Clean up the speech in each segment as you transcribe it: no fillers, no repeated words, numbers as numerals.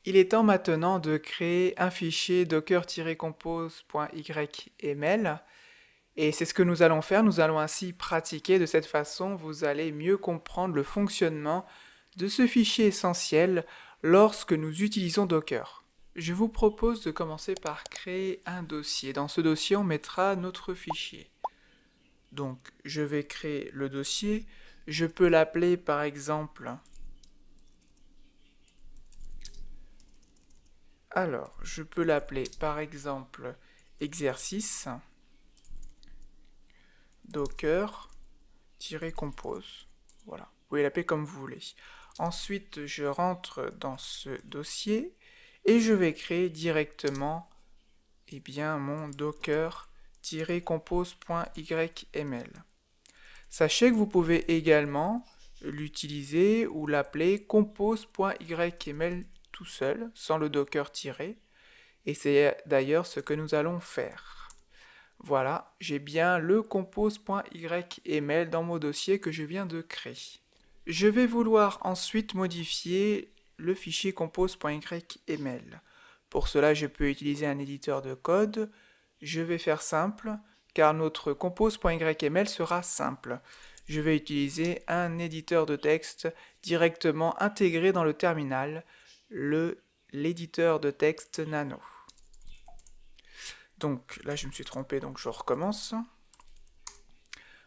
Il est temps maintenant de créer un fichier docker-compose.yml et c'est ce que nous allons faire. Nous allons ainsi pratiquer de cette façon. Vous allez mieux comprendre le fonctionnement de ce fichier essentiel lorsque nous utilisons Docker. Je vous propose de commencer par créer un dossier. Dans ce dossier, on mettra notre fichier. Donc, je vais créer le dossier. Je peux l'appeler par exemple... Alors, je peux l'appeler par exemple exercice docker-compose. Voilà, vous pouvez l'appeler comme vous voulez. Ensuite, je rentre dans ce dossier et je vais créer directement mon docker-compose.yml. Sachez que vous pouvez également l'utiliser ou l'appeler compose.yml tout seul, sans le docker tiré, et c'est d'ailleurs ce que nous allons faire. Voilà, j'ai bien le compose.yml dans mon dossier que je viens de créer. Je vais vouloir ensuite modifier le fichier compose.yml. Pour cela, je peux utiliser un éditeur de code. Je vais faire simple, car notre compose.yml sera simple. Je vais utiliser un éditeur de texte directement intégré dans le terminal, l'éditeur de texte Nano. Donc là je me suis trompé, donc je recommence.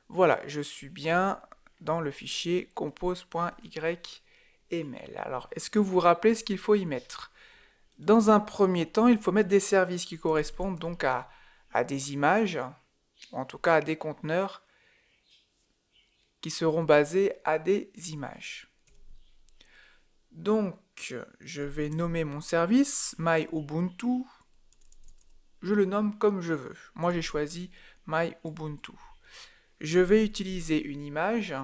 Voilà, je suis bien dans le fichier compose.yml. Alors, est-ce que vous vous rappelez ce qu'il faut y mettre? Dans un premier temps, il faut mettre des services qui correspondent donc à des images, ou en tout cas à des conteneurs qui seront basés à des images. Donc, je vais nommer mon service myUbuntu. Je le nomme comme je veux. Moi, j'ai choisi myUbuntu. Je vais utiliser une image.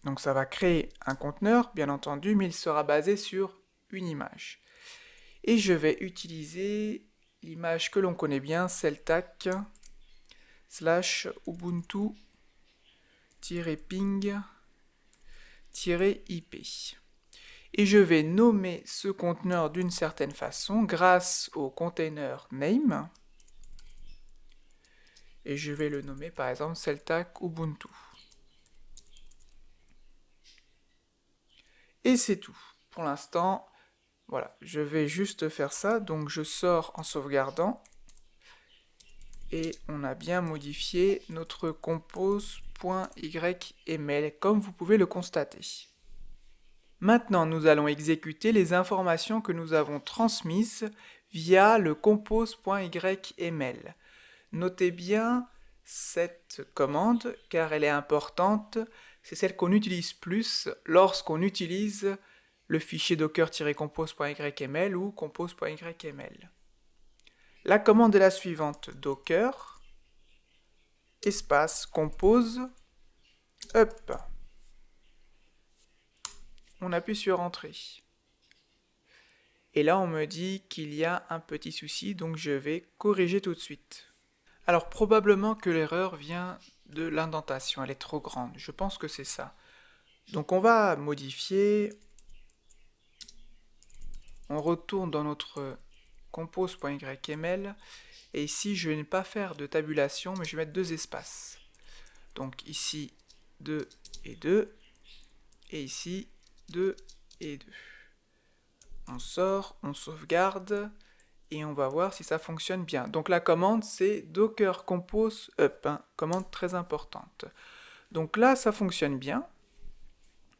Donc, ça va créer un conteneur, bien entendu, mais il sera basé sur une image. Et je vais utiliser l'image que l'on connaît bien, celtac/ubuntu-ping-ip. Et je vais nommer ce conteneur d'une certaine façon grâce au container name. Et je vais le nommer par exemple celtac ubuntu. Et c'est tout. Pour l'instant, voilà, je vais juste faire ça. Donc je sors en sauvegardant. Et on a bien modifié notre compose.yml, comme vous pouvez le constater. Maintenant, nous allons exécuter les informations que nous avons transmises via le compose.yml. Notez bien cette commande, car elle est importante. C'est celle qu'on utilise plus lorsqu'on utilise le fichier docker-compose.yml ou compose.yml. La commande est la suivante, docker, espace, compose, up. On appuie sur Entrée. Et là, on me dit qu'il y a un petit souci, donc je vais corriger tout de suite. Alors, probablement que l'erreur vient de l'indentation, elle est trop grande. Je pense que c'est ça. Donc, on va modifier. On retourne dans notre compose.yml. Et ici, je ne vais pas faire de tabulation, mais je vais mettre 2 espaces. Donc, ici, 2 et 2. Et ici, 2 et 2. On sort, on sauvegarde et on va voir si ça fonctionne bien. Donc la commande c'est docker compose up, commande très importante. Donc là ça fonctionne bien.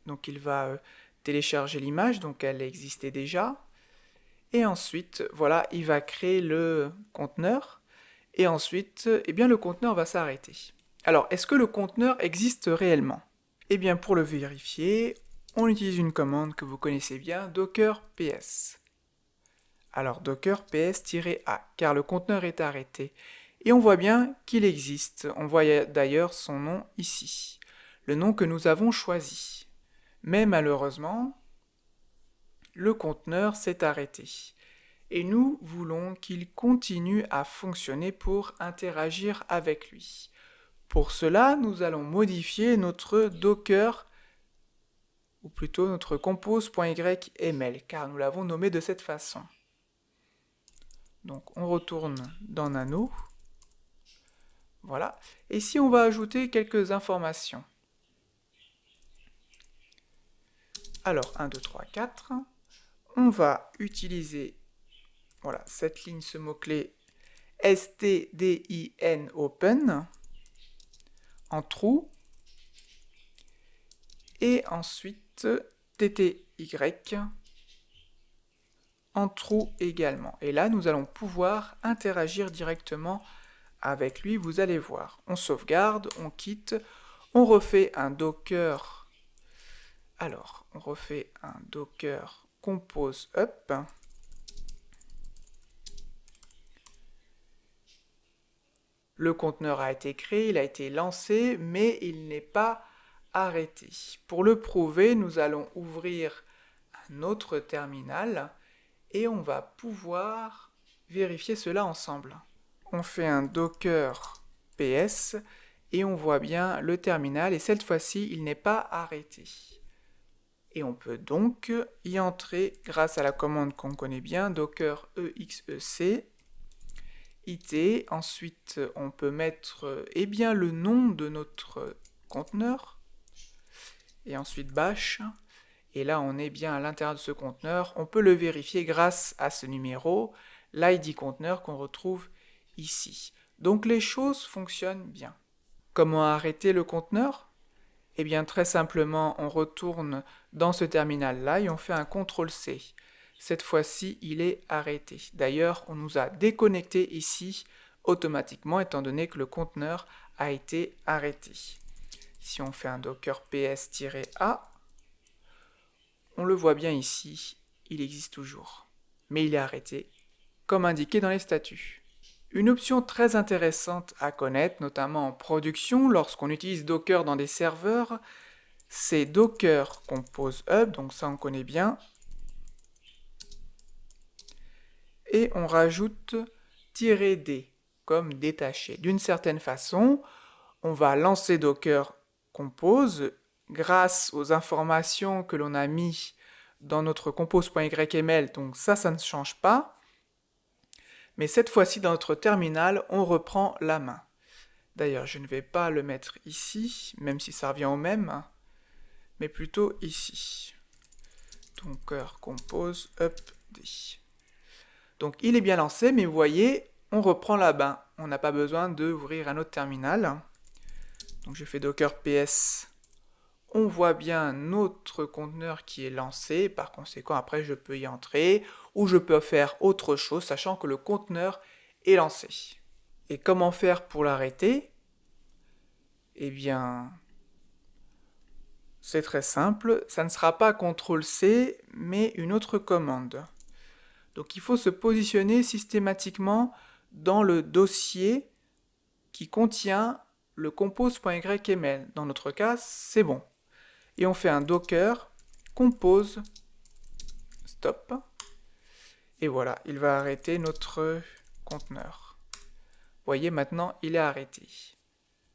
Donc il va télécharger l'image, donc elle existait déjà. Et ensuite, voilà, il va créer le conteneur. Et ensuite, le conteneur va s'arrêter. Alors, est-ce que le conteneur existe réellement? Eh bien, pour le vérifier, on utilise une commande que vous connaissez bien, docker ps. Alors docker ps-a, car le conteneur est arrêté. Et on voit bien qu'il existe. On voit d'ailleurs son nom ici, le nom que nous avons choisi. Mais malheureusement, le conteneur s'est arrêté. Et nous voulons qu'il continue à fonctionner pour interagir avec lui. Pour cela, nous allons modifier notre docker ou plutôt notre compose.yml, car nous l'avons nommé de cette façon. Donc on retourne dans Nano. Voilà. Et ici on va ajouter quelques informations. Alors 1, 2, 3, 4. On va utiliser voilà, cette ligne, ce mot-clé stdin open en true. Et ensuite tty en true également. Et là, nous allons pouvoir interagir directement avec lui, vous allez voir. On sauvegarde, on quitte, on refait un docker. Alors, on refait un docker compose up. Le conteneur a été créé, il a été lancé, mais il n'est pas arrêté. Pour le prouver, nous allons ouvrir un autre terminal et on va pouvoir vérifier cela ensemble. On fait un docker ps et on voit bien le terminal et cette fois-ci il n'est pas arrêté. Et on peut donc y entrer grâce à la commande qu'on connaît bien, docker exec it. Ensuite on peut mettre bien, le nom de notre conteneur et ensuite bash. Et là, on est bien à l'intérieur de ce conteneur. On peut le vérifier grâce à ce numéro, l'ID conteneur qu'on retrouve ici. Donc les choses fonctionnent bien. Comment arrêter le conteneur? Eh bien très simplement, on retourne dans ce terminal-là et on fait un CTRL-C. Cette fois-ci, il est arrêté. D'ailleurs, on nous a déconnecté ici automatiquement étant donné que le conteneur a été arrêté. Si on fait un docker ps-a, on le voit bien ici, il existe toujours. Mais il est arrêté, comme indiqué dans les statuts. Une option très intéressante à connaître, notamment en production, lorsqu'on utilise Docker dans des serveurs, c'est Docker Compose Hub, donc ça on connaît bien. Et on rajoute -d, comme détaché. D'une certaine façon, on va lancer Docker Compose grâce aux informations que l'on a mis dans notre compose.yml, donc ça ne change pas. Mais cette fois-ci, dans notre terminal, on reprend la main. D'ailleurs, je ne vais pas le mettre ici, même si ça revient au même, mais plutôt ici. Docker compose upd. Donc il est bien lancé, mais vous voyez, on reprend la main. On n'a pas besoin d'ouvrir un autre terminal. Donc je fais docker ps. On voit bien notre conteneur qui est lancé, par conséquent après je peux y entrer, ou je peux faire autre chose, sachant que le conteneur est lancé. Et comment faire pour l'arrêter? Eh bien, c'est très simple, ça ne sera pas CTRL-C, mais une autre commande. Donc il faut se positionner systématiquement dans le dossier qui contient le compose.yml. Dans notre cas, c'est bon. Et on fait un docker compose stop. Et voilà, il va arrêter notre conteneur. Vous voyez, maintenant, il est arrêté.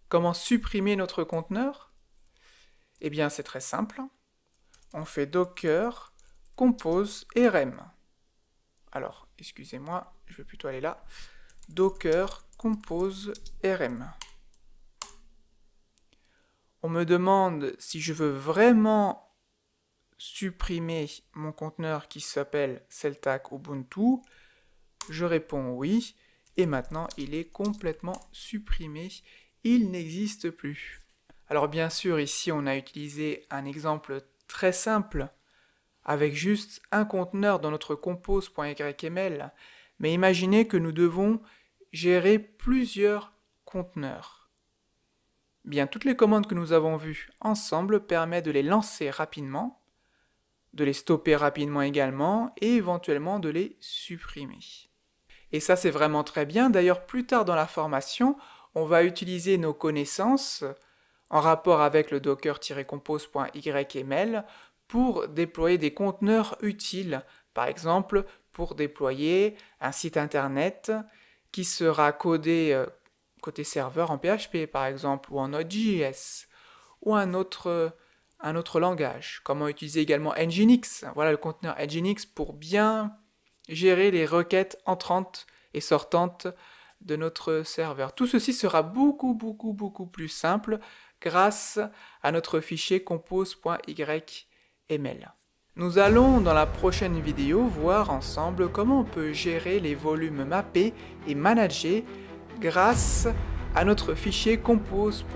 Comment supprimer notre conteneur? Eh bien, c'est très simple. On fait docker compose rm. Alors, excusez-moi, je vais plutôt aller là. Docker compose rm. On me demande si je veux vraiment supprimer mon conteneur qui s'appelle Celtac Ubuntu. Je réponds oui. Et maintenant, il est complètement supprimé. Il n'existe plus. Alors bien sûr, ici, on a utilisé un exemple très simple avec juste un conteneur dans notre compose.yml. Mais imaginez que nous devons gérer plusieurs conteneurs. Bien, toutes les commandes que nous avons vues ensemble permettent de les lancer rapidement, de les stopper rapidement également, et éventuellement de les supprimer. Et ça, c'est vraiment très bien. D'ailleurs, plus tard dans la formation, on va utiliser nos connaissances en rapport avec le docker-compose.yml pour déployer des conteneurs utiles. Par exemple, pour déployer un site internet qui sera codé côté serveur en PHP par exemple, ou en Node.js, ou un autre un autre langage. Comment utiliser également Nginx, voilà le conteneur Nginx pour bien gérer les requêtes entrantes et sortantes de notre serveur. Tout ceci sera beaucoup plus simple grâce à notre fichier compose.yml. Nous allons dans la prochaine vidéo voir ensemble comment on peut gérer les volumes mappés et managés grâce à notre fichier compose.yml.